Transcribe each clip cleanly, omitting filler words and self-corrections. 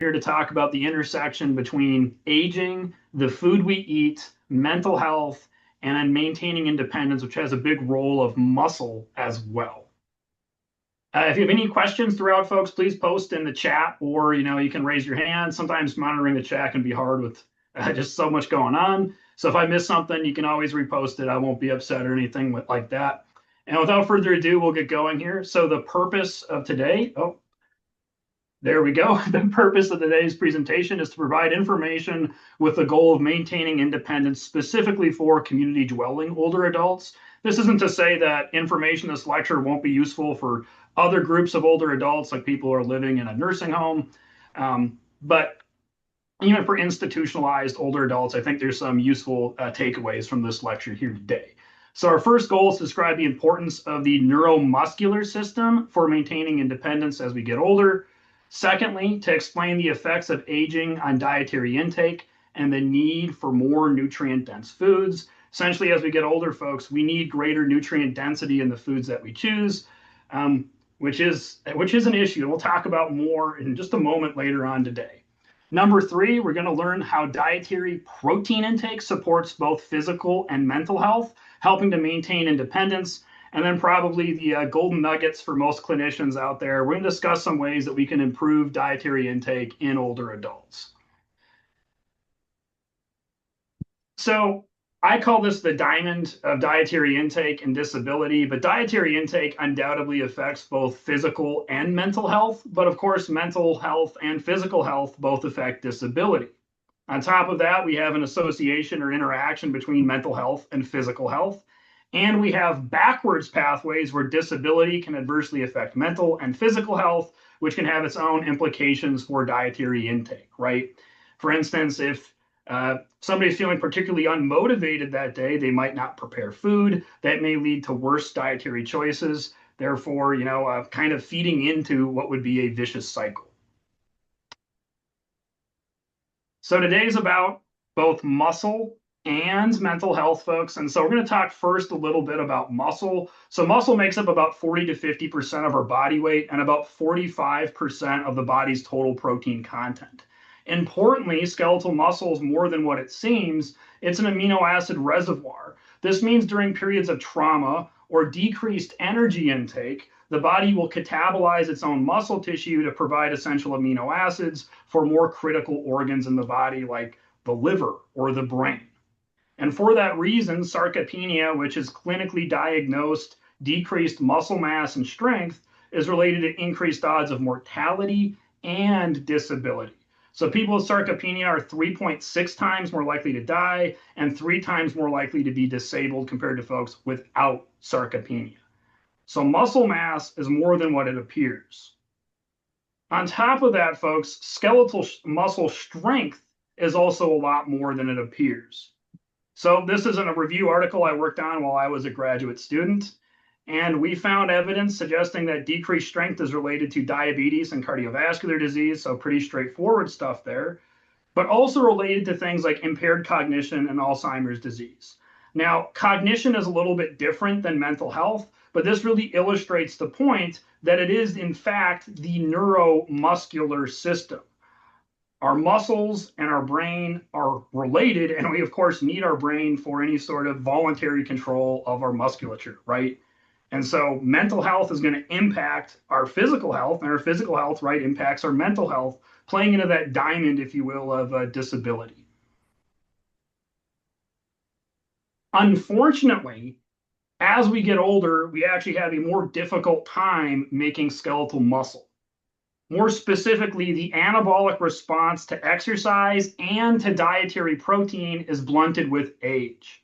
Here to talk about the intersection between aging, the food we eat, mental health, and then maintaining independence, which has a big role of muscle as well. If you have any questions throughout, folks, please post in the chat, or you can raise your hand. Sometimes monitoring the chat can be hard with just so much going on. So if I miss something, you can always repost it. I won't be upset or anything like that. And without further ado, we'll get going here. So the purpose of today, there we go. The purpose of today's presentation is to provide information with the goal of maintaining independence, specifically for community dwelling older adults. This isn't to say that information in this lecture won't be useful for other groups of older adults, like people who are living in a nursing home. But even for institutionalized older adults, I think there's some useful takeaways from this lecture here today. So our first goal is to describe the importance of the neuromuscular system for maintaining independence as we get older. Secondly, to explain the effects of aging on dietary intake and the need for more nutrient-dense foods. Essentially, as we get older, folks, we need greater nutrient density in the foods that we choose, which is an issue. And we'll talk about more in just a moment later on today. Number three, we're going to learn how dietary protein intake supports both physical and mental health, helping to maintain independence. And then probably the golden nuggets for most clinicians out there. We're going to discuss some ways that we can improve dietary intake in older adults. So I call this the diamond of dietary intake and disability, but dietary intake undoubtedly affects both physical and mental health. But of course, mental health and physical health both affect disability. On top of that, we have an association or interaction between mental health and physical health. And we have backwards pathways where disability can adversely affect mental and physical health, which can have its own implications for dietary intake, right? For instance, if somebody's feeling particularly unmotivated that day, they might not prepare food. That may lead to worse dietary choices, therefore, kind of feeding into what would be a vicious cycle. So today's about both muscle and mental health, folks. And so we're going to talk first a little bit about muscle. So muscle makes up about 40 to 50% of our body weight and about 45% of the body's total protein content. Importantly, skeletal muscle is more than what it seems. It's an amino acid reservoir. This means during periods of trauma or decreased energy intake, the body will catabolize its own muscle tissue to provide essential amino acids for more critical organs in the body, like the liver or the brain. And for that reason, sarcopenia, which is clinically diagnosed decreased muscle mass and strength, is related to increased odds of mortality and disability. So people with sarcopenia are 3.6 times more likely to die and 3 times more likely to be disabled compared to folks without sarcopenia. So muscle mass is more than what it appears. On top of that, folks, skeletal muscle strength is also a lot more than it appears. So this is a review article I worked on while I was a graduate student, and we found evidence suggesting that decreased strength is related to diabetes and cardiovascular disease, so pretty straightforward stuff there, but also related to things like impaired cognition and Alzheimer's disease. Now, cognition is a little bit different than mental health, but this really illustrates the point that it is, in fact, the neuromuscular system. Our muscles and our brain are related, and we, of course, need our brain for any sort of voluntary control of our musculature, right? And so mental health is going to impact our physical health, and our physical health, right, impacts our mental health, playing into that diamond, if you will, of disability. Unfortunately, as we get older, we actually have a more difficult time making skeletal muscle. More specifically, the anabolic response to exercise and to dietary protein is blunted with age.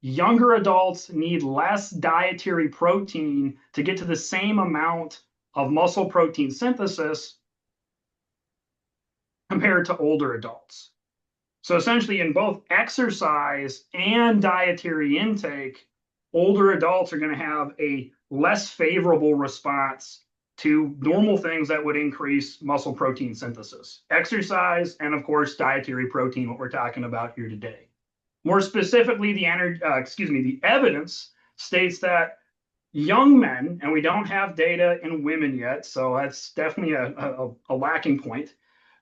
Younger adults need less dietary protein to get to the same amount of muscle protein synthesis compared to older adults. So essentially, in both exercise and dietary intake, older adults are going to have a less favorable response to normal things that would increase muscle protein synthesis. Exercise and, of course, dietary protein, what we're talking about here today. More specifically, the evidence states that young men, and we don't have data in women yet, so that's definitely a lacking point,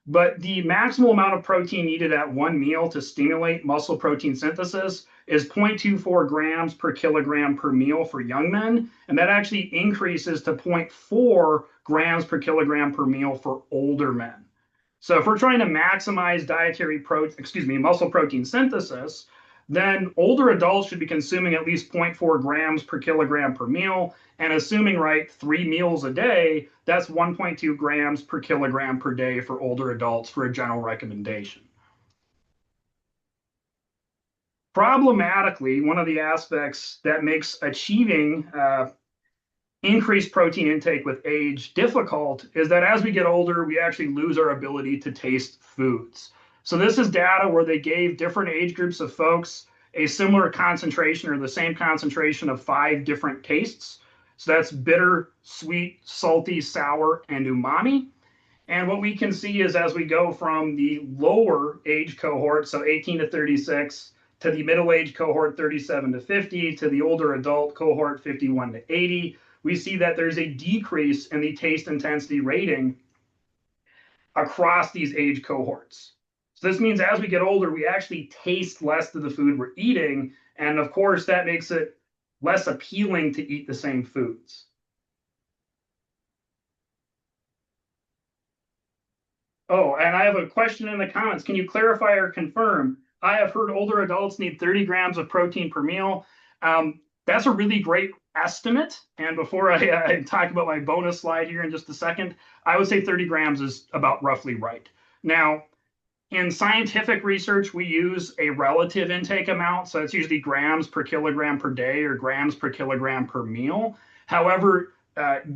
But the maximal amount of protein needed at one meal to stimulate muscle protein synthesis is 0.24 grams per kilogram per meal for young men. And that actually increases to zero point 0.4 grams per kilogram per meal for older men. So if we're trying to maximize muscle protein synthesis, then older adults should be consuming at least 0.4 grams per kilogram per meal. And assuming, right, 3 meals a day, that's 1.2 grams per kilogram per day for older adults for a general recommendation. Problematically, one of the aspects that makes achieving increased protein intake with age difficult is that as we get older, we actually lose our ability to taste foods. So this is data where they gave different age groups of folks a similar concentration or the same concentration of 5 different tastes. So that's bitter, sweet, salty, sour, and umami. And what we can see is as we go from the lower age cohort, so 18 to 36, to the middle age cohort, 37 to 50, to the older adult cohort, 51 to 80, we see that there's a decrease in the taste intensity rating across these age cohorts. So this means as we get older, we actually taste less of the food we're eating. And of course, that makes it less appealing to eat the same foods. Oh, and I have a question in the comments. Can you clarify or confirm? I have heard older adults need 30 grams of protein per meal. That's a really great estimate. And before I talk about my bonus slide here in just a second, I would say 30 grams is about roughly right. Now, in scientific research, we use a relative intake amount. So it's usually grams per kilogram per day or grams per kilogram per meal. However,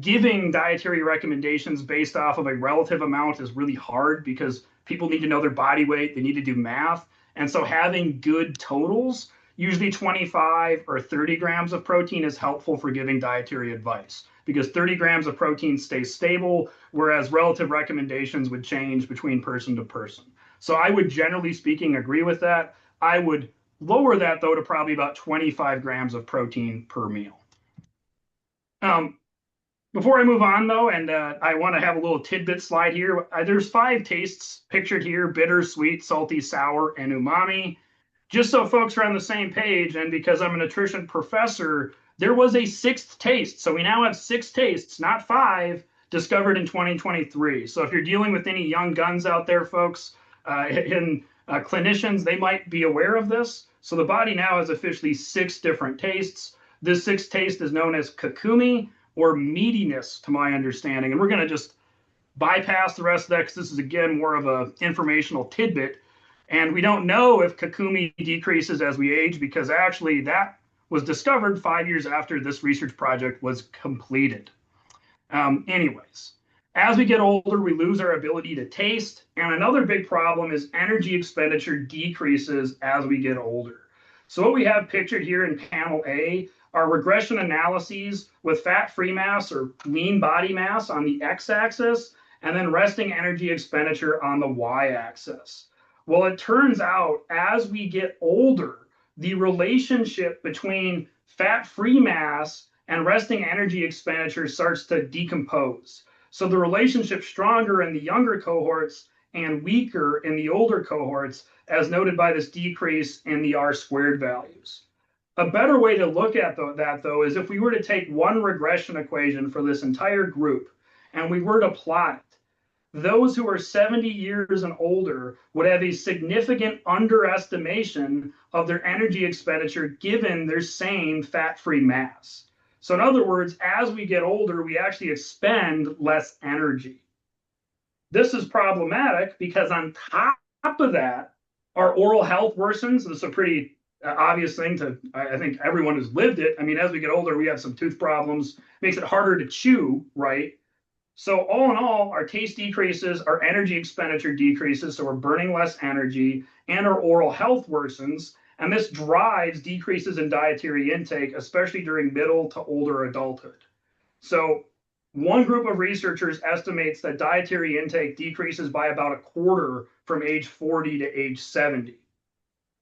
giving dietary recommendations based off of a relative amount is really hard because people need to know their body weight, they need to do math. And so having good totals, usually 25 or 30 grams of protein, is helpful for giving dietary advice because 30 grams of protein stays stable, whereas relative recommendations would change between person to person. So I would, generally speaking, agree with that. I would lower that, though, to probably about 25 grams of protein per meal. Before I move on, though, and I want to have a little tidbit slide here. There's 5 tastes pictured here: bitter, sweet, salty, sour, and umami. Just so folks are on the same page, and because I'm a nutrition professor, there was a 6th taste. So we now have 6 tastes, not 5, discovered in 2023. So if you're dealing with any young guns out there, folks, in clinicians, they might be aware of this. So the body now has officially 6 different tastes. This 6th taste is known as kakumi, or meatiness, to my understanding. And we're going to just bypass the rest of that because this is, again, more of an informational tidbit. And we don't know if kakumi decreases as we age because actually that was discovered 5 years after this research project was completed. Anyways, as we get older, we lose our ability to taste. And another big problem is energy expenditure decreases as we get older. So what we have pictured here in panel A are regression analyses with fat-free mass or lean body mass on the x-axis, and then resting energy expenditure on the y-axis. Well, it turns out as we get older, the relationship between fat-free mass and resting energy expenditure starts to decompose. So the relationship's stronger in the younger cohorts and weaker in the older cohorts, as noted by this decrease in the R-squared values. A better way to look at that, though, is if we were to take one regression equation for this entire group and we were to plot it, those who are 70 years and older would have a significant underestimation of their energy expenditure given their same fat-free mass. So in other words, as we get older, we actually expend less energy. This is problematic because on top of that, our oral health worsens. This is a pretty obvious thing to, I think everyone has lived it. I mean, as we get older, we have some tooth problems, makes it harder to chew, right? So all in all, our taste decreases, our energy expenditure decreases, so we're burning less energy, and our oral health worsens, and this drives decreases in dietary intake, especially during middle to older adulthood. So one group of researchers estimates that dietary intake decreases by about a quarter from age 40 to age 70.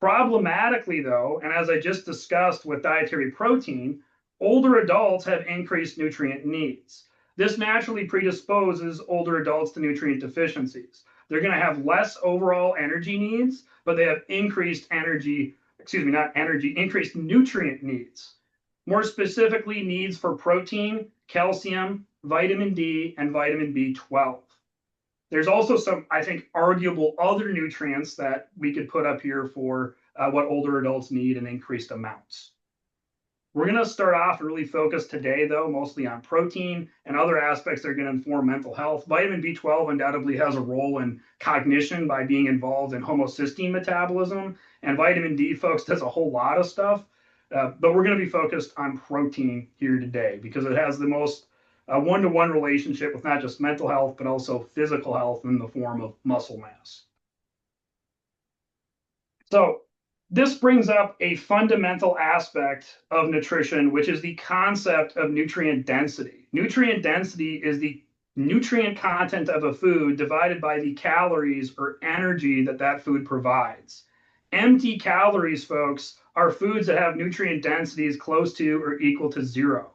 Problematically, though, and as I just discussed with dietary protein, older adults have increased nutrient needs. This naturally predisposes older adults to nutrient deficiencies. they're going to have less overall energy needs, but they have increased energy, excuse me, not energy, increased nutrient needs. More specifically, needs for protein, calcium, vitamin D, and vitamin B12. There's also some, I think, arguable other nutrients that we could put up here for what older adults need in increased amounts. We're going to start off and really focus today, though, mostly on protein and other aspects that are going to inform mental health. Vitamin B12 undoubtedly has a role in cognition by being involved in homocysteine metabolism. And vitamin D, folks, does a whole lot of stuff. But we're going to be focused on protein here today because it has the most one-to-one relationship with not just mental health, but also physical health in the form of muscle mass. So this brings up a fundamental aspect of nutrition, which is the concept of nutrient density. Nutrient density is the nutrient content of a food divided by the calories or energy that that food provides. Empty calories, folks, are foods that have nutrient densities close to or equal to 0.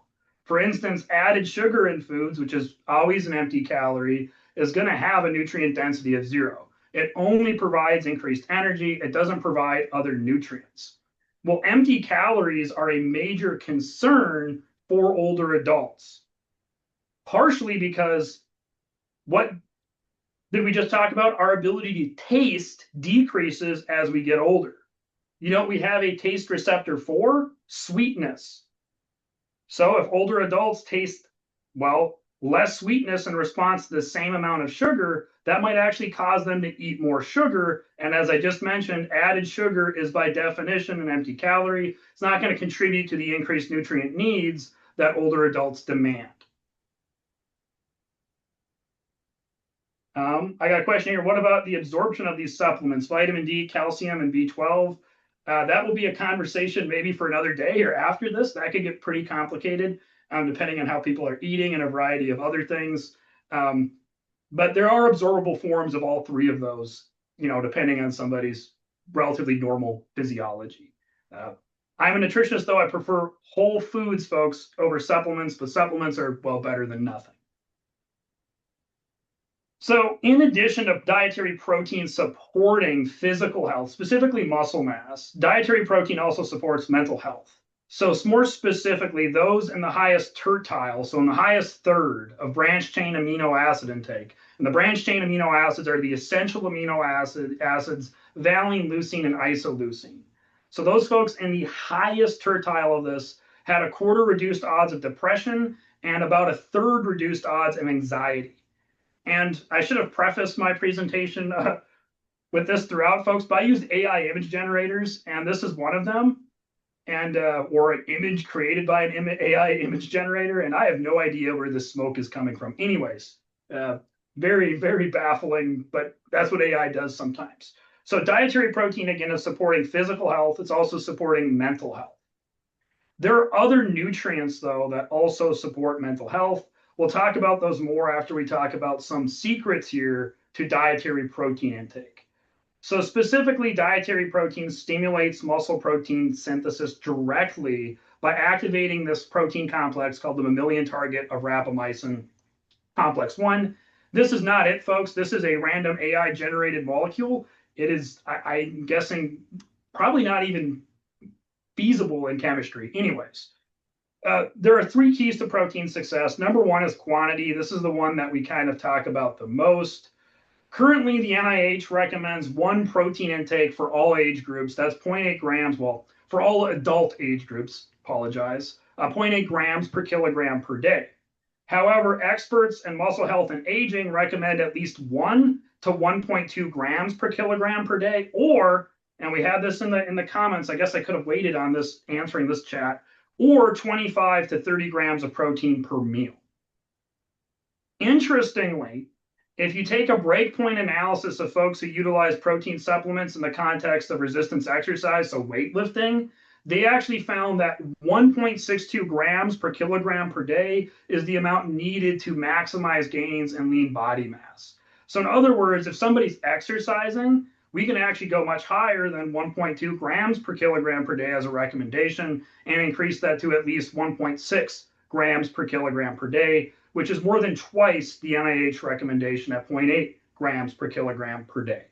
For instance, added sugar in foods, which is always an empty calorie, is going to have a nutrient density of 0. It only provides increased energy. It doesn't provide other nutrients. Well, empty calories are a major concern for older adults, partially because what did we just talk about? Our ability to taste decreases as we get older. You know what we have a taste receptor for? Sweetness. So if older adults taste, well, less sweetness in response to the same amount of sugar, that might actually cause them to eat more sugar. And as I just mentioned, added sugar is by definition an empty calorie. It's not going to contribute to the increased nutrient needs that older adults demand. I got a question here. What about the absorption of these supplements, vitamin D, calcium, and B12? That will be a conversation maybe for another day or after this. That could get pretty complicated depending on how people are eating and a variety of other things. But there are absorbable forms of all three of those, depending on somebody's relatively normal physiology. I'm a nutritionist, though. I prefer whole foods, folks, over supplements, but supplements are, well, better than nothing. So in addition to dietary protein supporting physical health, specifically muscle mass, dietary protein also supports mental health. So more specifically, those in the highest tertile, so in the highest third of branched chain amino acid intake. And the branched chain amino acids are the essential amino acids, valine, leucine, and isoleucine. So those folks in the highest tertile of this had a quarter reduced odds of depression and about a third reduced odds of anxiety. And I should have prefaced my presentation with this throughout, folks, but I used AI image generators, and this is one of them, and or an image created by an AI image generator, and I have no idea where this smoke is coming from. Anyways, very, very baffling, but that's what AI does sometimes. So dietary protein, again, is supporting physical health. It's also supporting mental health. There are other nutrients, though, that also support mental health. We'll talk about those more after we talk about some secrets here to dietary protein intake. So specifically, dietary protein stimulates muscle protein synthesis directly by activating this protein complex called the mammalian target of rapamycin complex 1. This is not it, folks. This is a random AI-generated molecule. It is, I'm guessing, probably not even feasible in chemistry. Anyways. There are 3 keys to protein success. Number 1 is quantity. This is the one that we kind of talk about the most. Currently, the NIH recommends 1 protein intake for all age groups. That's 0.8 grams. Well, for all adult age groups, 0.8 grams per kilogram per day. However, experts in muscle health and aging recommend at least 1 to 1.2 grams per kilogram per day, or, and we had this in the comments, I guess I could have waited on this answering this chat, or 25 to 30 grams of protein per meal. Interestingly, if you take a breakpoint analysis of folks who utilize protein supplements in the context of resistance exercise, so weightlifting, they actually found that 1.62 grams per kilogram per day is the amount needed to maximize gains in lean body mass. So in other words, if somebody's exercising, we can actually go much higher than 1.2 grams per kilogram per day as a recommendation and increase that to at least 1.6 grams per kilogram per day, which is more than twice the NIH recommendation at 0.8 grams per kilogram per day.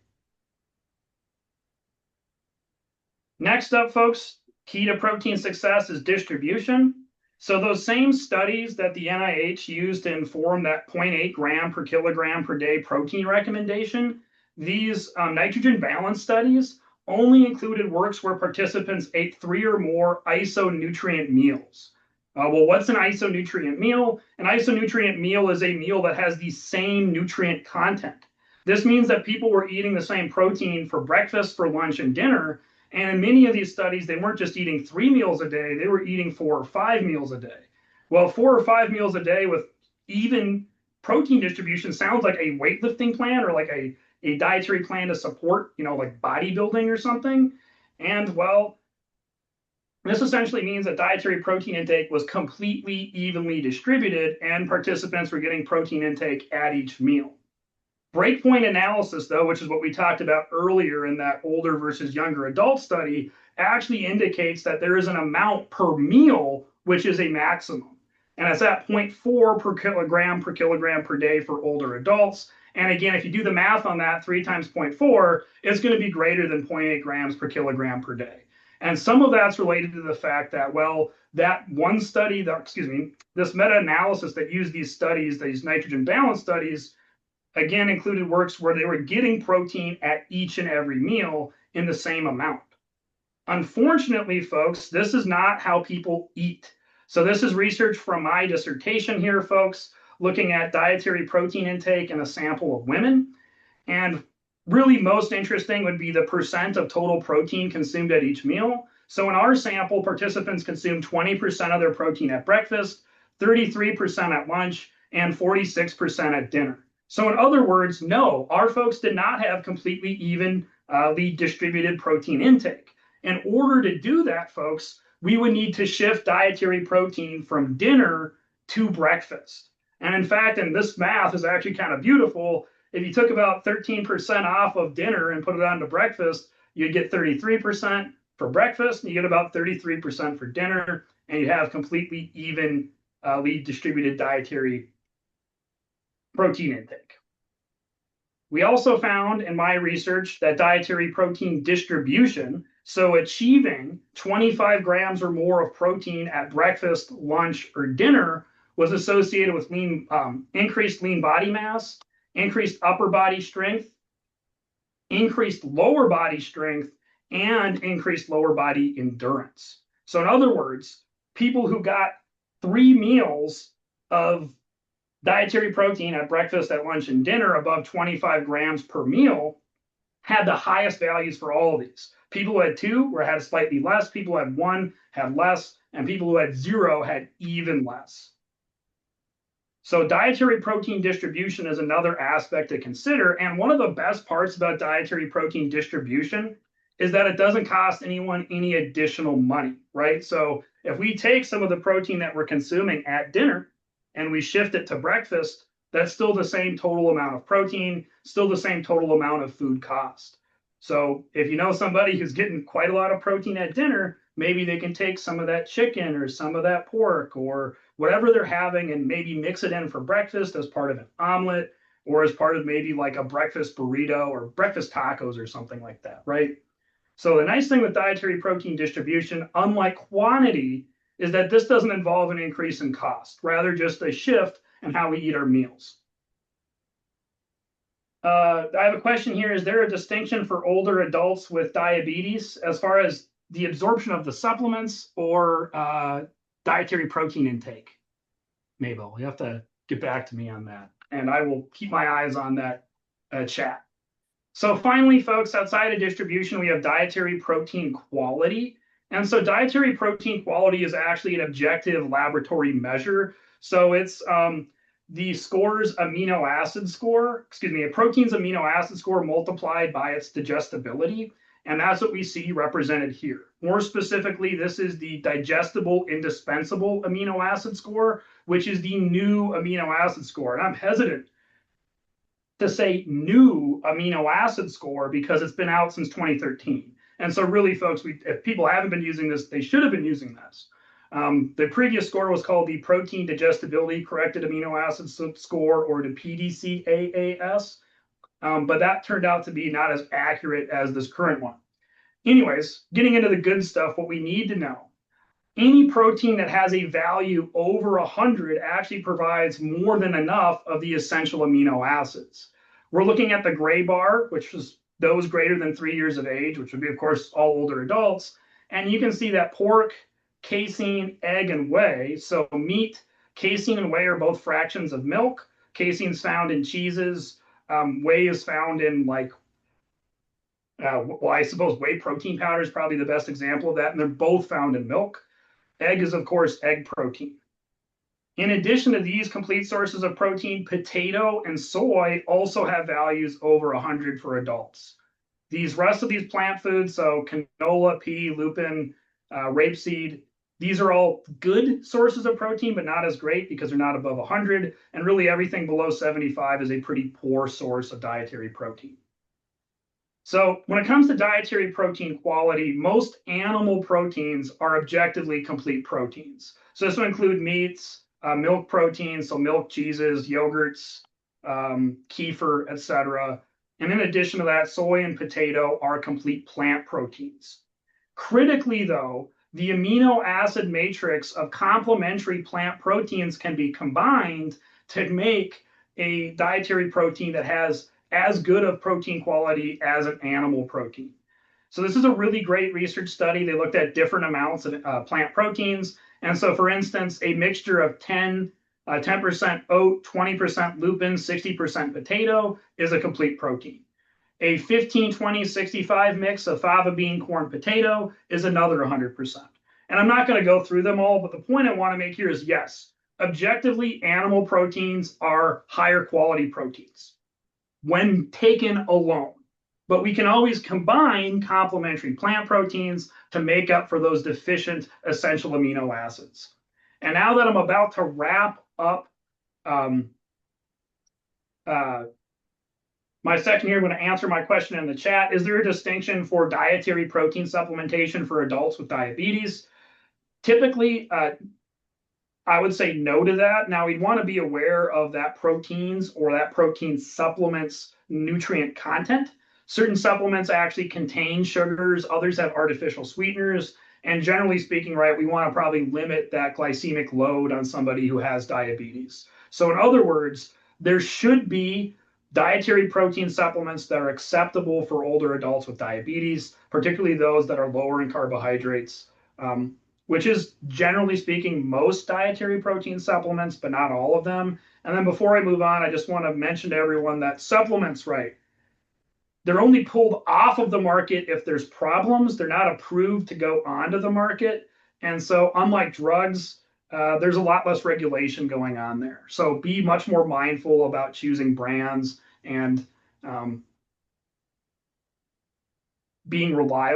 Next up, folks, key to protein success is distribution. So those same studies that the NIH used to inform that 0.8 gram per kilogram per day protein recommendation, these nitrogen balance studies only included works where participants ate 3 or more isonutrient meals. Well, what's an isonutrient meal? An isonutrient meal is a meal that has the same nutrient content. This means that people were eating the same protein for breakfast, for lunch, and dinner. And in many of these studies, they weren't just eating 3 meals a day, they were eating 4 or 5 meals a day. Well, 4 or 5 meals a day with even protein distribution sounds like a weightlifting plan or like a dietary plan to support, like bodybuilding or something. And well, this essentially means that dietary protein intake was completely evenly distributed and participants were getting protein intake at each meal. Breakpoint analysis, though, which is what we talked about earlier in that older versus younger adult study, actually indicates that there is an amount per meal, which is a maximum. And it's at 0.4 per kilogram per day for older adults. And again, if you do the math on that, 3 times 0.4, it's going to be greater than 0.8 grams per kilogram per day. And some of that's related to the fact that, well, that one study, this meta-analysis that used these studies, these nitrogen balance studies, again, included works where they were getting protein at each and every meal in the same amount. Unfortunately, folks, this is not how people eat. So this is research from my dissertation here, folks, looking at dietary protein intake in a sample of women. And really most interesting would be the percent of total protein consumed at each meal. So in our sample, participants consumed 20% of their protein at breakfast, 33% at lunch, and 46% at dinner. So in other words, no, our folks did not have completely evenly distributed protein intake. In order to do that, folks, we would need to shift dietary protein from dinner to breakfast. And in fact, and this math is actually kind of beautiful, if you took about 13% off of dinner and put it onto breakfast, you'd get 33% for breakfast, and you get about 33% for dinner, and you have completely evenly distributed dietary protein intake. We also found in my research that dietary protein distribution, so achieving 25 grams or more of protein at breakfast, lunch, or dinner, was associated with increased lean body mass, increased upper body strength, increased lower body strength, and increased lower body endurance. So in other words, people who got 3 meals of dietary protein at breakfast, at lunch, and dinner above 25 grams per meal had the highest values for all of these. People who had 2 had slightly less, people who had 1 had less, and people who had 0 had even less. So dietary protein distribution is another aspect to consider. And one of the best parts about dietary protein distribution is that it doesn't cost anyone any additional money, right? So if we take some of the protein that we're consuming at dinner and we shift it to breakfast, that's still the same total amount of protein, still the same total amount of food cost. So if you know somebody who's getting quite a lot of protein at dinner, maybe they can take some of that chicken or some of that pork or whatever they're having and maybe mix it in for breakfast as part of an omelet or as part of maybe like a breakfast burrito or breakfast tacos or something like that, right? So the nice thing with dietary protein distribution, unlike quantity, is that this doesn't involve an increase in cost, rather just a shift in how we eat our meals. I have a question here. Is there a distinction for older adults with diabetes as far as the absorption of the supplements or dietary protein intake? Mabel, you have to get back to me on that. And I will keep my eyes on that chat. So finally, folks, outside of distribution, we have dietary protein quality. And so dietary protein quality is actually an objective laboratory measure. So it's the score's amino acid score, a protein's amino acid score multiplied by its digestibility. And that's what we see represented here. More specifically, this is the digestible indispensable amino acid score, which is the new amino acid score. And I'm hesitant to say new amino acid score because it's been out since 2013. And so really, folks, if people haven't been using this, they should have been using this. The previous score was called the Protein Digestibility Corrected Amino Acid Score, or the PDCAAS. but that turned out to be not as accurate as this current one. Anyways, getting into the good stuff, what we need to know. Any protein that has a value over 100 actually provides more than enough of the essential amino acids. We're looking at the gray bar, which is those greater than 3 years of age, which would be, of course, all older adults. And you can see that pork, casein, egg, and whey. So meat, casein, and whey are both fractions of milk. Casein is found in cheeses. Whey is found in well, I suppose whey protein powder is probably the best example of that. And they're both found in milk. Egg is, of course, egg protein. In addition to these complete sources of protein, potato and soy also have values over 100 for adults. These rest of these plant foods, so canola, pea, lupin, rapeseed, these are all good sources of protein, but not as great because they're not above 100. And really everything below 75 is a pretty poor source of dietary protein. So when it comes to dietary protein quality, most animal proteins are objectively complete proteins. So this would include meats, milk proteins, so milk, cheeses, yogurts, kefir, etc. And in addition to that, soy and potato are complete plant proteins. Critically, though, the amino acid matrix of complementary plant proteins can be combined to make a dietary protein that has as good of protein quality as an animal protein. So this is a really great research study. They looked at different amounts of plant proteins. And so, for instance, a mixture of 10% oat, 20% lupin, 60% potato is a complete protein. A 15, 20, 65 mix of fava bean, corn, potato is another 100%. And I'm not going to go through them all, but the point I want to make here is yes, objectively, animal proteins are higher quality proteins when taken alone. But we can always combine complementary plant proteins to make up for those deficient essential amino acids. And now that I'm about to wrap up my section here, I'm going to answer my question in the chat. Is there a distinction for dietary protein supplementation for adults with diabetes? Typically, I would say no to that. Now, we'd want to be aware of that proteins or that protein supplements nutrient content. Certain supplements actually contain sugars, others have artificial sweeteners. And generally speaking, right, we want to probably limit that glycemic load on somebody who has diabetes. So in other words, there should be dietary protein supplements that are acceptable for older adults with diabetes, particularly those that are lower in carbohydrates, which is generally speaking most dietary protein supplements, but not all of them. And then before I move on, I just want to mention to everyone that supplements, right, they're only pulled off of the market if there's problems. They're not approved to go onto the market. And so unlike drugs, there's a lot less regulation going on there. So be much more mindful about choosing brands and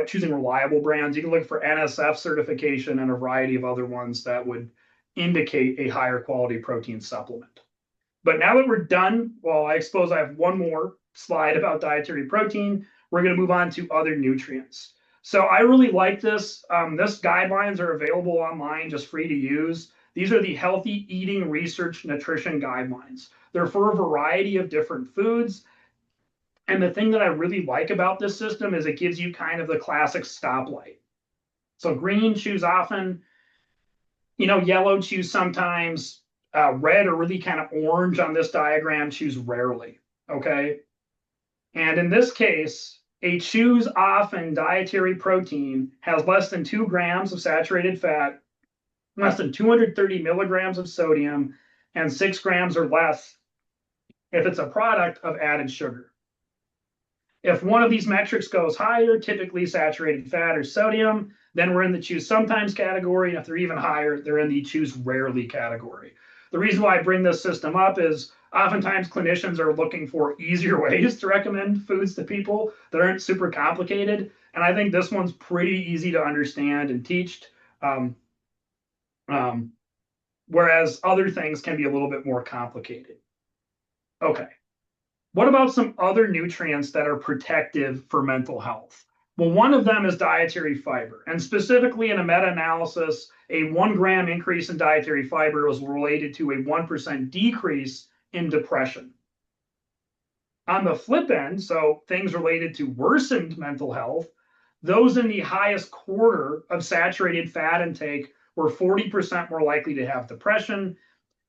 choosing reliable brands. You can look for NSF certification and a variety of other ones that would indicate a higher quality protein supplement. But now that we're done, well, I suppose I have one more slide about dietary protein. We're going to move on to other nutrients. So I really like this. This guidelines are available online, just free to use. These are the Healthy Eating Research Nutrition Guidelines. They're for a variety of different foods. And the thing that I really like about this system is it gives you kind of the classic stoplight. So green, choose often, yellow, choose sometimes, red or really kind of orange on this diagram, choose rarely, okay? And in this case, a choose often dietary protein has less than 2 grams of saturated fat, less than 230 milligrams of sodium, and 6 grams or less if it's a product of added sugar. If one of these metrics goes higher, typically saturated fat or sodium, then we're in the choose sometimes category. And if they're even higher, they're in the choose rarely category. The reason why I bring this system up is oftentimes clinicians are looking for easier ways to recommend foods to people that aren't super complicated. And I think this one's pretty easy to understand and teach, whereas other things can be a little bit more complicated. Okay. What about some other nutrients that are protective for mental health? Well, one of them is dietary fiber. And specifically in a meta-analysis, a 1 gram increase in dietary fiber was related to a 1% decrease in depression. On the flip end, so things related to worsened mental health, those in the highest quarter of saturated fat intake were 40% more likely to have depression.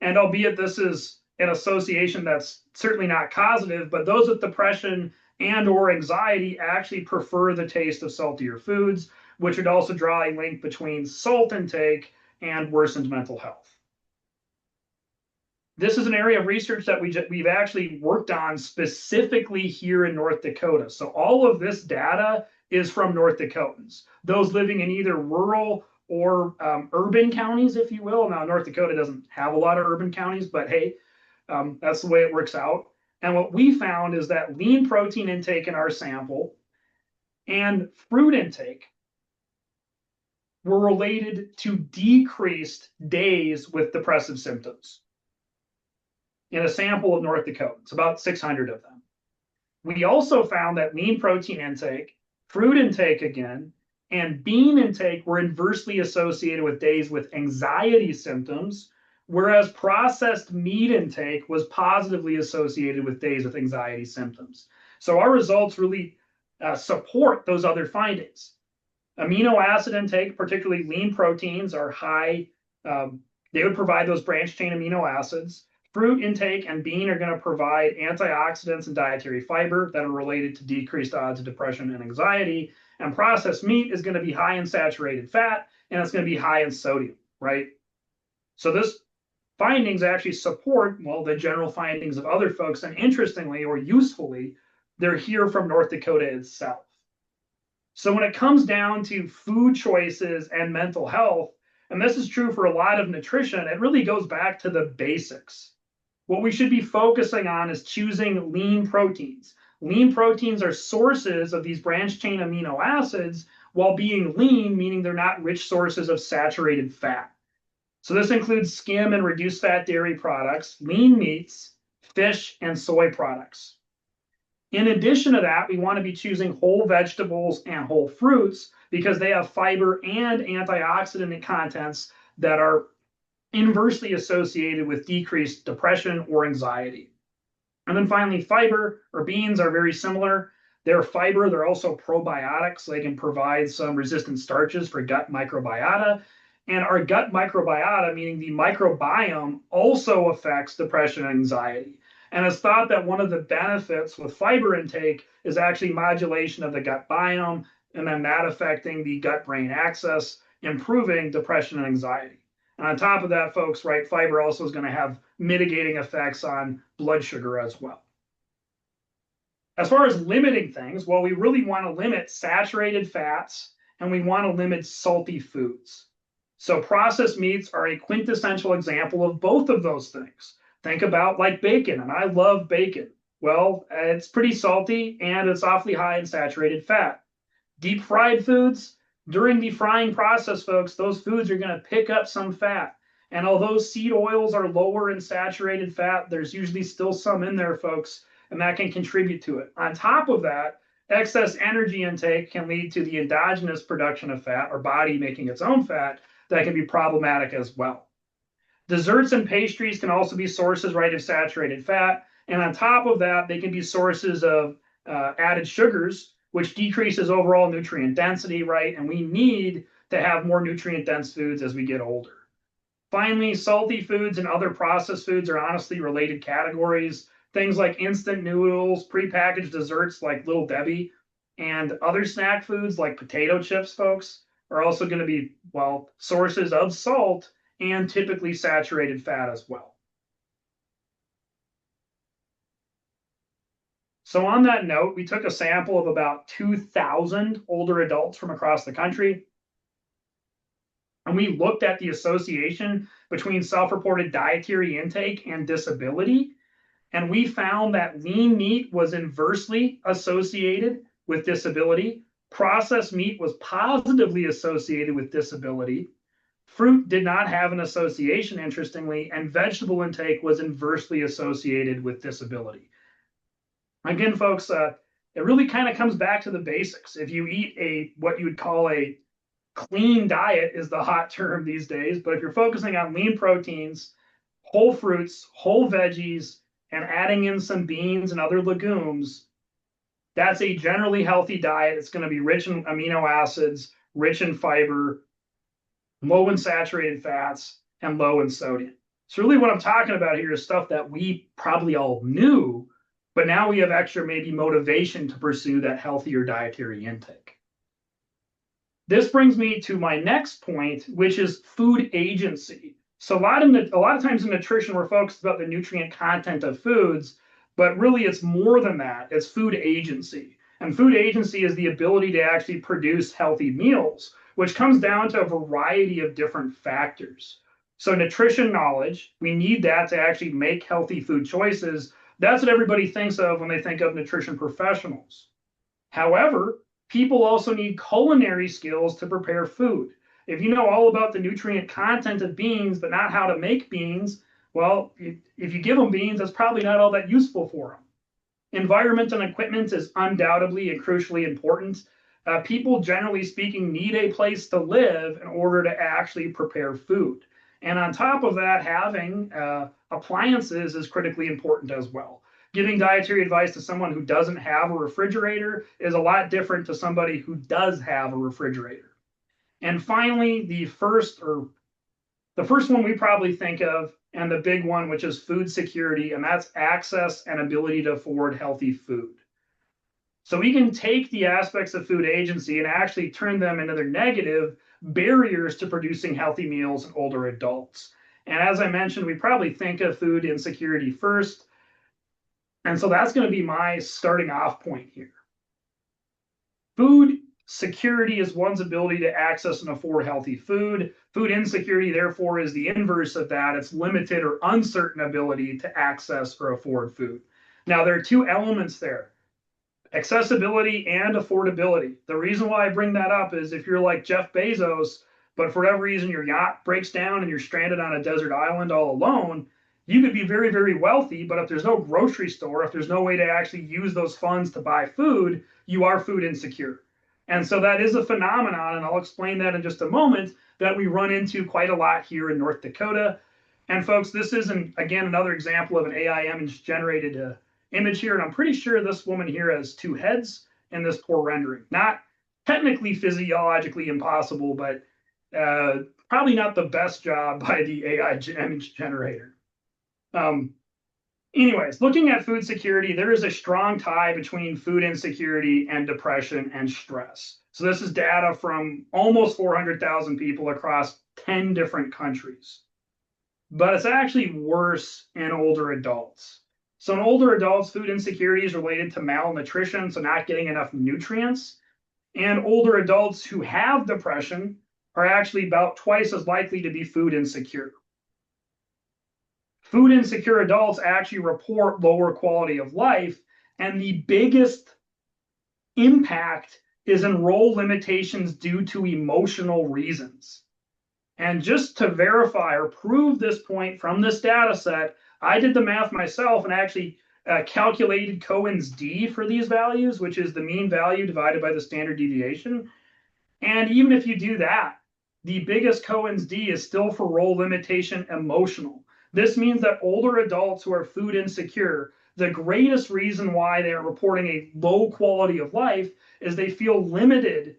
And albeit this is an association that's certainly not causative, but those with depression and or anxiety actually prefer the taste of saltier foods, which would also draw a link between salt intake and worsened mental health. This is an area of research that we've actually worked on specifically here in North Dakota. So all of this data is from North Dakotans, those living in either rural or urban counties, if you will. Now, North Dakota doesn't have a lot of urban counties, but hey, that's the way it works out. And what we found is that lean protein intake in our sample and fruit intake were related to decreased days with depressive symptoms in a sample of North Dakotans, about 600 of them. We also found that lean protein intake, fruit intake again, and bean intake were inversely associated with days with anxiety symptoms, whereas processed meat intake was positively associated with days with anxiety symptoms. So our results really support those other findings. Amino acid intake, particularly lean proteins, are high. They would provide those branched chain amino acids. Fruit intake and bean are going to provide antioxidants and dietary fiber that are related to decreased odds of depression and anxiety. And processed meat is going to be high in saturated fat, and it's going to be high in sodium, right? So this findings actually support, well, the general findings of other folks. And interestingly or usefully, they're here from North Dakota itself. So when it comes down to food choices and mental health, and this is true for a lot of nutrition, it really goes back to the basics. What we should be focusing on is choosing lean proteins. Lean proteins are sources of these branched chain amino acids while being lean, meaning they're not rich sources of saturated fat. So this includes skim and reduced fat dairy products, lean meats, fish, and soy products. In addition to that, we want to be choosing whole vegetables and whole fruits because they have fiber and antioxidant contents that are inversely associated with decreased depression or anxiety. And then finally, fiber or beans are very similar. They're fiber, they're also probiotics. So they can provide some resistant starches for gut microbiota. And our gut microbiota, meaning the microbiome, also affects depression and anxiety. And it's thought that one of the benefits with fiber intake is actually modulation of the gut biome, and then that affecting the gut-brain axis, improving depression and anxiety. And on top of that, folks, right, fiber also is going to have mitigating effects on blood sugar as well. As far as limiting things, well, we really want to limit saturated fats and we want to limit salty foods. So processed meats are a quintessential example of both of those things. Think about like bacon, and I love bacon. Well, it's pretty salty and it's awfully high in saturated fat. Deep fried foods, during the frying process, folks, those foods are going to pick up some fat. And although seed oils are lower in saturated fat, there's usually still some in there, folks, and that can contribute to it. On top of that, excess energy intake can lead to the endogenous production of fat, or body making its own fat, that can be problematic as well. Desserts and pastries can also be sources, right, of saturated fat. And on top of that, they can be sources of added sugars, which decreases overall nutrient density, right? And we need to have more nutrient dense foods as we get older. Finally, salty foods and other processed foods are honestly related categories. Things like instant noodles, prepackaged desserts like Little Debbie, and other snack foods like potato chips, folks, are also going to be, well, sources of salt and typically saturated fat as well. So on that note, we took a sample of about 2,000 older adults from across the country, and we looked at the association between self-reported dietary intake and disability, and we found that lean meat was inversely associated with disability. Processed meat was positively associated with disability. Fruit did not have an association, interestingly, and vegetable intake was inversely associated with disability. Again, folks, it really kind of comes back to the basics. If you eat what you would call a clean diet is the hot term these days, but if you're focusing on lean proteins, whole fruits, whole veggies, and adding in some beans and other legumes, that's a generally healthy diet. It's going to be rich in amino acids, rich in fiber, low in saturated fats, and low in sodium. So really what I'm talking about here is stuff that we probably all knew, but now we have extra maybe motivation to pursue that healthier dietary intake. This brings me to my next point, which is food agency. So a lot of times in nutrition, we're focused about the nutrient content of foods, but really it's more than that. It's food agency. And food agency is the ability to actually produce healthy meals, which comes down to a variety of different factors. So nutrition knowledge, we need that to actually make healthy food choices. That's what everybody thinks of when they think of nutrition professionals. However, people also need culinary skills to prepare food. If you know all about the nutrient content of beans, but not how to make beans, well, if you give them beans, that's probably not all that useful for them. Environment and equipment is undoubtedly and crucially important. People, generally speaking, need a place to live in order to actually prepare food. And on top of that, having appliances is critically important as well. Giving dietary advice to someone who doesn't have a refrigerator is a lot different to somebody who does have a refrigerator. And finally, the first one we probably think of, and the big one, which is food security, and that's access and ability to afford healthy food. So we can take the aspects of food agency and actually turn them into their negative barriers to producing healthy meals in older adults. And as I mentioned, we probably think of food insecurity first. And so that's going to be my starting off point here. Food security is one's ability to access and afford healthy food. Food insecurity, therefore, is the inverse of that. It's limited or uncertain ability to access or afford food. Now, there are two elements there: accessibility and affordability. The reason why I bring that up is if you're like Jeff Bezos, but for whatever reason your yacht breaks down and you're stranded on a desert island all alone, you could be very, very wealthy, but if there's no grocery store, if there's no way to actually use those funds to buy food, you are food insecure. And so that is a phenomenon, and I'll explain that in just a moment, that we run into quite a lot here in North Dakota. And folks, this is, again, another example of an AI image generated image here, and I'm pretty sure this woman here has two heads in this poor rendering. Not technically physiologically impossible, but probably not the best job by the AI image generator. Anyways, looking at food security, there is a strong tie between food insecurity and depression and stress. So this is data from almost 400,000 people across 10 different countries. But it's actually worse in older adults. So in older adults, food insecurity is related to malnutrition, so not getting enough nutrients. And older adults who have depression are actually about twice as likely to be food insecure. Food insecure adults actually report lower quality of life, and the biggest impact is in role limitations due to emotional reasons. And just to verify or prove this point from this data set, I did the math myself and actually calculated Cohen's d for these values, which is the mean value divided by the standard deviation. And even if you do that, the biggest Cohen's d is still for role limitation emotional. This means that older adults who are food insecure, the greatest reason why they are reporting a low quality of life is they feel limited.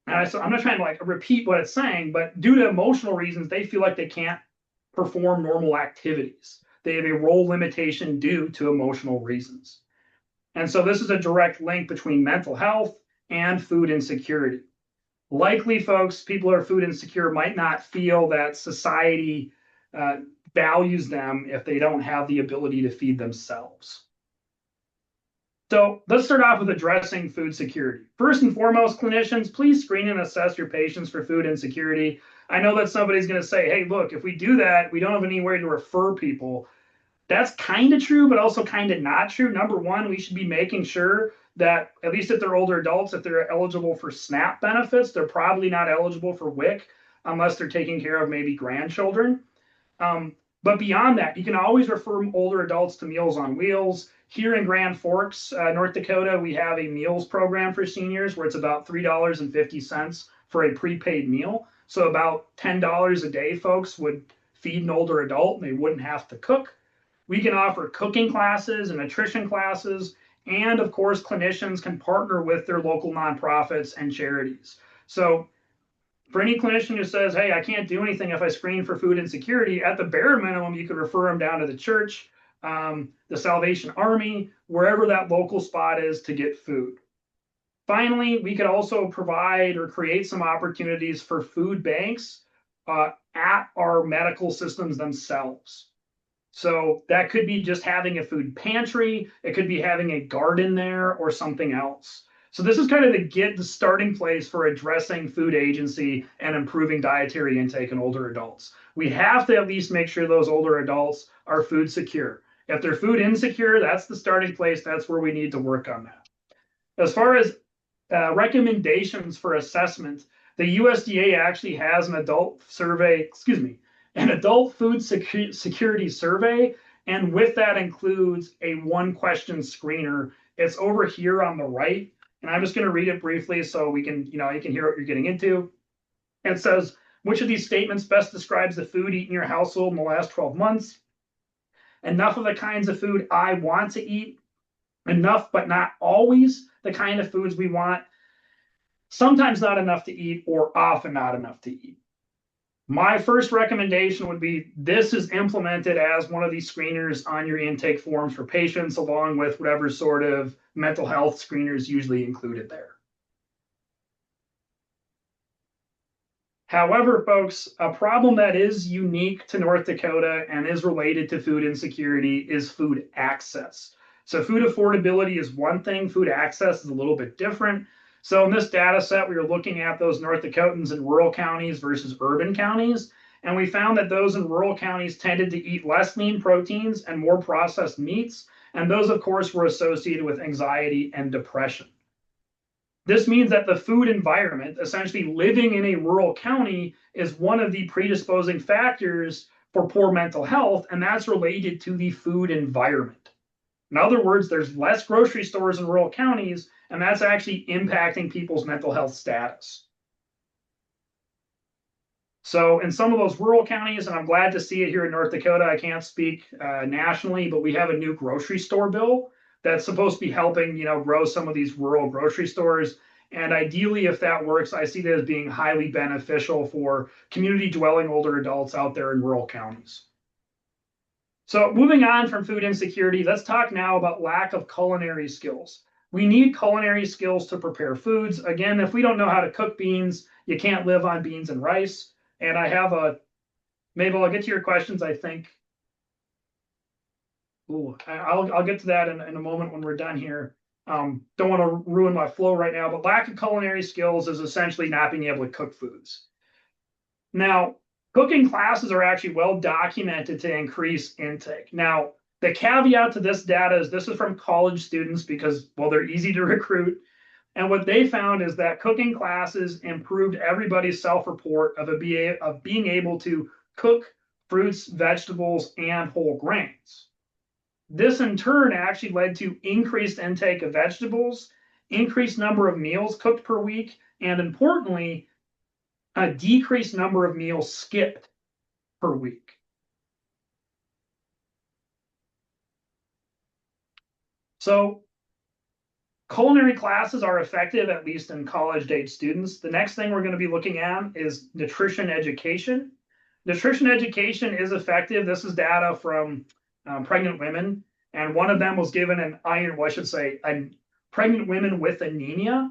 And so I'm not trying to like repeat what it's saying, but due to emotional reasons, they feel like they can't perform normal activities. They have a role limitation due to emotional reasons. And so this is a direct link between mental health and food insecurity. Likely, folks, people who are food insecure might not feel that society values them if they don't have the ability to feed themselves. So let's start off with addressing food security. First and foremost, clinicians, please screen and assess your patients for food insecurity. I know that somebody's going to say, hey, look, if we do that, we don't have anywhere to refer people. That's kind of true, but also kind of not true. Number one, we should be making sure that, at least if they're older adults, if they're eligible for SNAP benefits, they're probably not eligible for WIC unless they're taking care of maybe grandchildren. But beyond that, you can always refer older adults to Meals on Wheels. Here in Grand Forks, North Dakota, we have a meals program for seniors where it's about $3.50 for a prepaid meal. So about $10 a day, folks would feed an older adult and they wouldn't have to cook. We can offer cooking classes and nutrition classes. And of course, clinicians can partner with their local nonprofits and charities. So for any clinician who says, hey, I can't do anything if I screen for food insecurity, at the bare minimum, you could refer them down to the church, the Salvation Army, wherever that local spot is to get food. Finally, we could also provide or create some opportunities for food banks at our medical systems themselves. So that could be just having a food pantry, it could be having a garden there or something else. So this is kind of the starting place for addressing food agency and improving dietary intake in older adults. We have to at least make sure those older adults are food secure. If they're food insecure, that's the starting place. That's where we need to work on that. As far as recommendations for assessment, the USDA actually has an adult food security survey, and with that includes a one-question screener. It's over here on the right, and I'm just going to read it briefly so you can hear what you're getting into. It says, which of these statements best describes the food eaten in your household in the last 12 months? Enough of the kinds of food I want to eat. Enough, but not always the kind of foods we want. Sometimes not enough to eat, or often not enough to eat. My first recommendation would be this is implemented as one of these screeners on your intake forms for patients, along with whatever sort of mental health screeners usually included there. However, folks, a problem that is unique to North Dakota and is related to food insecurity is food access. So food affordability is one thing, food access is a little bit different. So in this data set, we were looking at those North Dakotans in rural counties versus urban counties. And we found that those in rural counties tended to eat less lean proteins and more processed meats. And those, of course, were associated with anxiety and depression. This means that the food environment, essentially living in a rural county, is one of the predisposing factors for poor mental health, and that's related to the food environment. In other words, there's less grocery stores in rural counties, and that's actually impacting people's mental health status. So in some of those rural counties, and I'm glad to see it here in North Dakota, I can't speak nationally, but we have a new grocery store bill that's supposed to be helping, grow some of these rural grocery stores. And ideally, if that works, I see that as being highly beneficial for community dwelling older adults out there in rural counties. So moving on from food insecurity, let's talk now about lack of culinary skills. We need culinary skills to prepare foods. Again, if we don't know how to cook beans, you can't live on beans and rice. And I have Mabel, I'll get to your questions, I think. Ooh, I'll get to that in a moment when we're done here. Don't want to ruin my flow right now, but lack of culinary skills is essentially not being able to cook foods. Now, cooking classes are actually well documented to increase intake. Now, the caveat to this data is this is from college students because, well, they're easy to recruit. And what they found is that cooking classes improved everybody's self-report of being able to cook fruits, vegetables, and whole grains. This in turn actually led to increased intake of vegetables, increased number of meals cooked per week, and importantly, a decreased number of meals skipped per week. So culinary classes are effective, at least in college-age students. The next thing we're going to be looking at is nutrition education. Nutrition education is effective. This is data from pregnant women, and one of them was given pregnant women with anemia,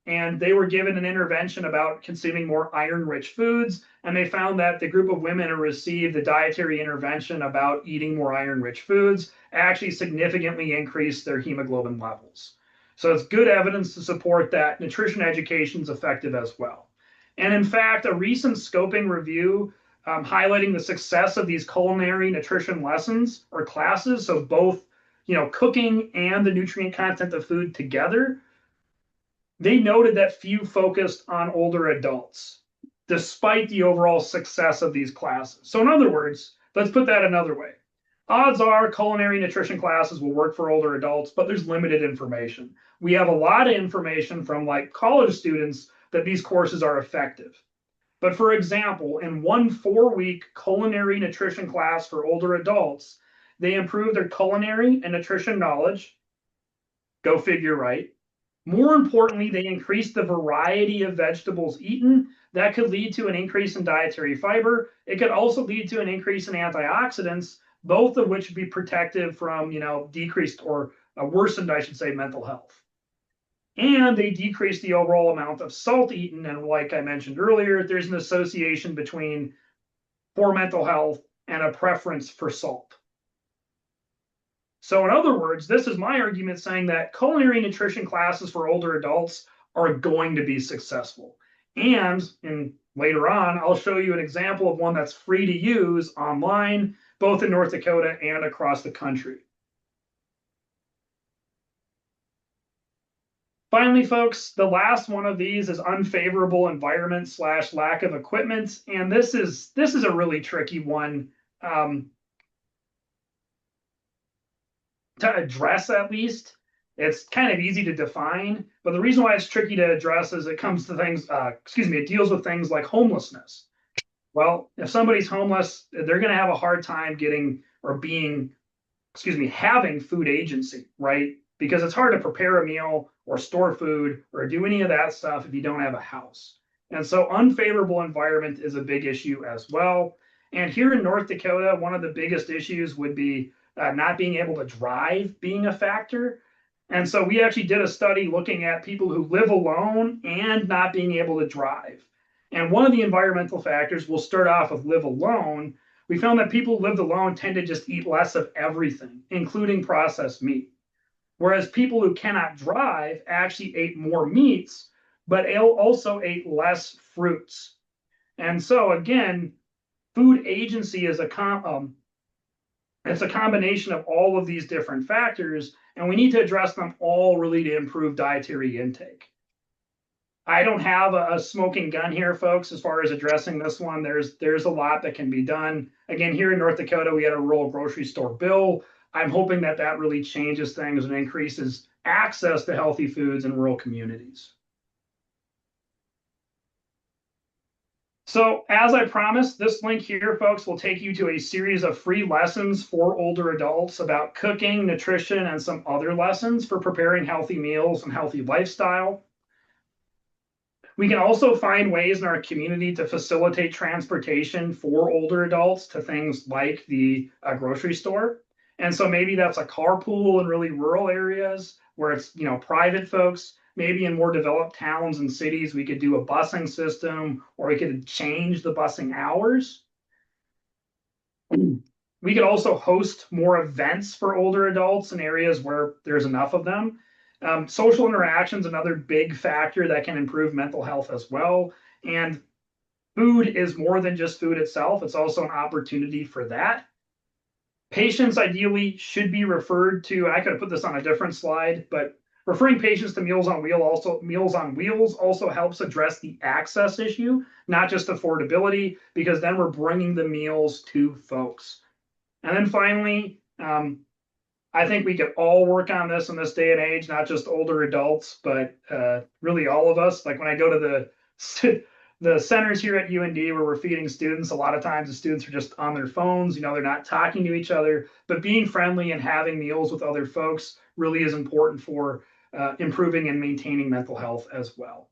and they were given an intervention about consuming more iron-rich foods, and they found that the group of women who received the dietary intervention about eating more iron-rich foods actually significantly increased their hemoglobin levels. So it's good evidence to support that nutrition education is effective as well. And in fact, a recent scoping review highlighting the success of these culinary nutrition lessons or classes, so both cooking and the nutrient content of food together, they noted that few focused on older adults, despite the overall success of these classes. So in other words, let's put that another way. Odds are culinary nutrition classes will work for older adults, but there's limited information. We have a lot of information from college students that these courses are effective. But for example, in one 4-week culinary nutrition class for older adults, They improve their culinary and nutrition knowledge. Go figure, right? More importantly, they increase the variety of vegetables eaten. That could lead to an increase in dietary fiber. It could also lead to an increase in antioxidants, both of which would be protective from, decreased or worsened, I should say, mental health. And they decrease the overall amount of salt eaten. And like I mentioned earlier, there's an association between poor mental health and a preference for salt. So, in other words, this is my argument saying that culinary nutrition classes for older adults are going to be successful. And later on, I'll show you an example of one that's free to use online, both in North Dakota and across the country. Finally, folks, the last one of these is unfavorable environment / lack of equipment. And this is a really tricky one. To address, at least. It's kind of easy to define, but the reason why it's tricky to address is it comes to things, it deals with things like homelessness. Well, if somebody's homeless, they're going to have a hard time getting or having food agency, right? Because it's hard to prepare a meal or store food or do any of that stuff if you don't have a house. And so unfavorable environment is a big issue as well. And here in North Dakota, one of the biggest issues would be not being able to drive being a factor. And so we actually did a study looking at people who live alone and not being able to drive. And one of the environmental factors, we'll start off with live alone. We found that people who lived alone tend to just eat less of everything, including processed meat. Whereas people who cannot drive actually ate more meats, but also ate less fruits. And so again, food agency is it's a combination of all of these different factors, and we need to address them all really to improve dietary intake. I don't have a smoking gun here, folks, as far as addressing this one. There's a lot that can be done. Again, here in North Dakota, we had a rural grocery store bill. I'm hoping that really changes things and increases access to healthy foods in rural communities. So as I promised, this link here, folks, will take you to a series of free lessons for older adults about cooking, nutrition, and some other lessons for preparing healthy meals and healthy lifestyle. We can also find ways in our community to facilitate transportation for older adults to things like the grocery store. And so maybe that's a carpool in really rural areas where it's, private folks. Maybe in more developed towns and cities, we could do a busing system, or we could change the busing hours. We could also host more events for older adults in areas where there's enough of them. Social interaction is another big factor that can improve mental health as well. And food is more than just food itself. It's also an opportunity for that. Patients ideally should be referred to, I could have put this on a different slide, but referring patients to Meals on Wheels also helps address the access issue, not just affordability, because then we're bringing the meals to folks. And then finally, I think we could all work on this in this day and age, not just older adults, but really all of us. Like when I go to the centers here at UND where we're feeding students, a lot of times the students are just on their phones, they're not talking to each other, but being friendly and having meals with other folks really is important for improving and maintaining mental health as well.